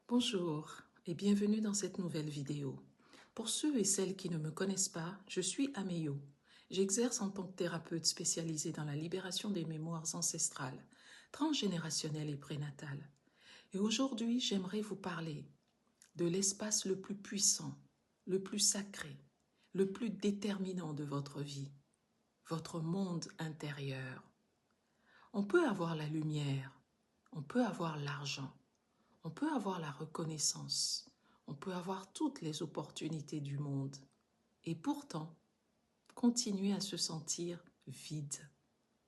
Bonjour et bienvenue dans cette nouvelle vidéo. Pour ceux et celles qui ne me connaissent pas, je suis Ameyo. J'exerce en tant que thérapeute spécialisée dans la libération des mémoires ancestrales, transgénérationnelles et prénatales. Et aujourd'hui, j'aimerais vous parler de l'espace le plus puissant, le plus sacré, le plus déterminant de votre vie, votre monde intérieur. On peut avoir la lumière, on peut avoir l'argent, on peut avoir la reconnaissance, on peut avoir toutes les opportunités du monde et pourtant continuer à se sentir vide,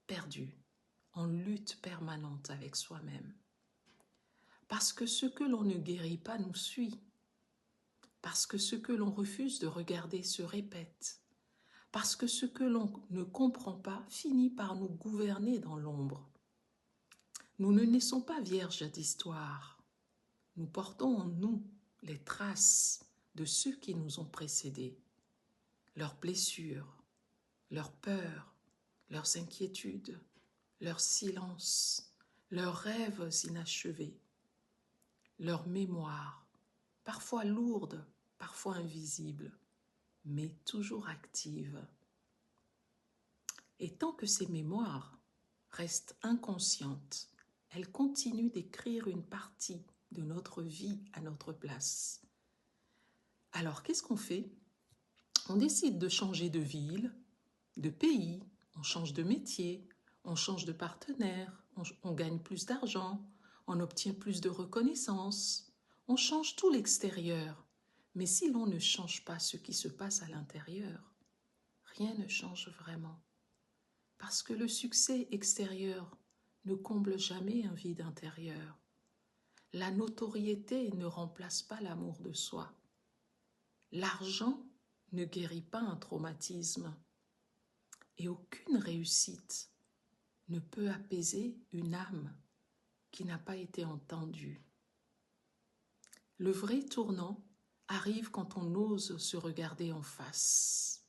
perdu, en lutte permanente avec soi-même. Parce que ce que l'on ne guérit pas nous suit, parce que ce que l'on refuse de regarder se répète, parce que ce que l'on ne comprend pas finit par nous gouverner dans l'ombre. Nous ne naissons pas vierges d'histoire. Nous portons en nous les traces de ceux qui nous ont précédés, leurs blessures, leurs peurs, leurs inquiétudes, leurs silences, leurs rêves inachevés, leurs mémoires, parfois lourdes, parfois invisibles, mais toujours actives. Et tant que ces mémoires restent inconscientes, elles continuent d'écrire une partie de notre vie à notre place. Alors, qu'est-ce qu'on fait? On décide de changer de ville, de pays, on change de métier, on change de partenaire, on gagne plus d'argent, on obtient plus de reconnaissance, on change tout l'extérieur. Mais si l'on ne change pas ce qui se passe à l'intérieur, rien ne change vraiment. Parce que le succès extérieur ne comble jamais un vide intérieur. La notoriété ne remplace pas l'amour de soi. L'argent ne guérit pas un traumatisme. Et aucune réussite ne peut apaiser une âme qui n'a pas été entendue. Le vrai tournant arrive quand on ose se regarder en face,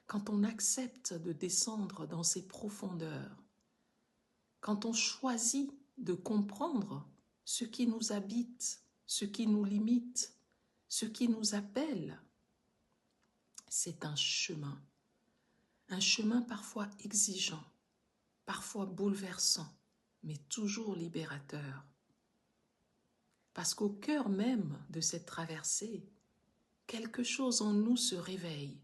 quand on accepte de descendre dans ses profondeurs, quand on choisit de comprendre ce qui nous habite, ce qui nous limite, ce qui nous appelle. C'est un chemin parfois exigeant, parfois bouleversant, mais toujours libérateur. Parce qu'au cœur même de cette traversée, quelque chose en nous se réveille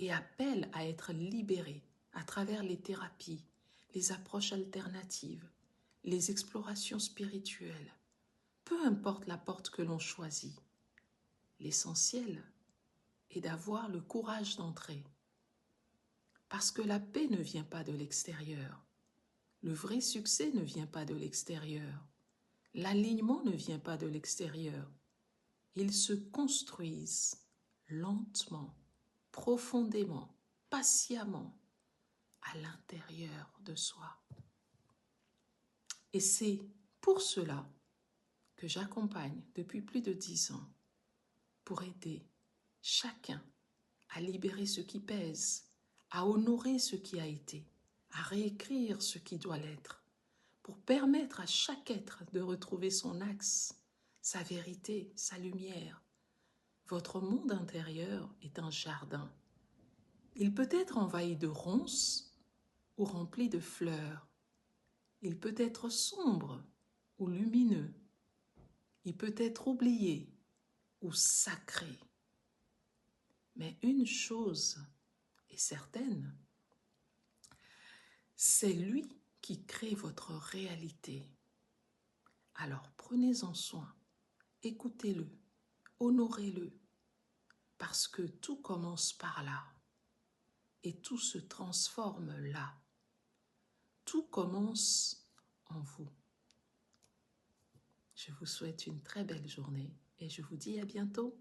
et appelle à être libéré à travers les thérapies, les approches alternatives, les explorations spirituelles. Peu importe la porte que l'on choisit, l'essentiel est d'avoir le courage d'entrer. Parce que la paix ne vient pas de l'extérieur. Le vrai succès ne vient pas de l'extérieur. L'alignement ne vient pas de l'extérieur. Ils se construisent lentement, profondément, patiemment à l'intérieur de soi. Et c'est pour cela que j'accompagne depuis plus de 10 ans pour aider chacun à libérer ce qui pèse, à honorer ce qui a été, à réécrire ce qui doit l'être, pour permettre à chaque être de retrouver son axe, sa vérité, sa lumière. Votre monde intérieur est un jardin. Il peut être envahi de ronces ou rempli de fleurs. Il peut être sombre ou lumineux. Il peut être oublié ou sacré. Mais une chose est certaine, c'est lui qui crée votre réalité. Alors prenez-en soin, écoutez-le, honorez-le, parce que tout commence par là et tout se transforme là. Tout commence en vous. Je vous souhaite une très belle journée et je vous dis à bientôt.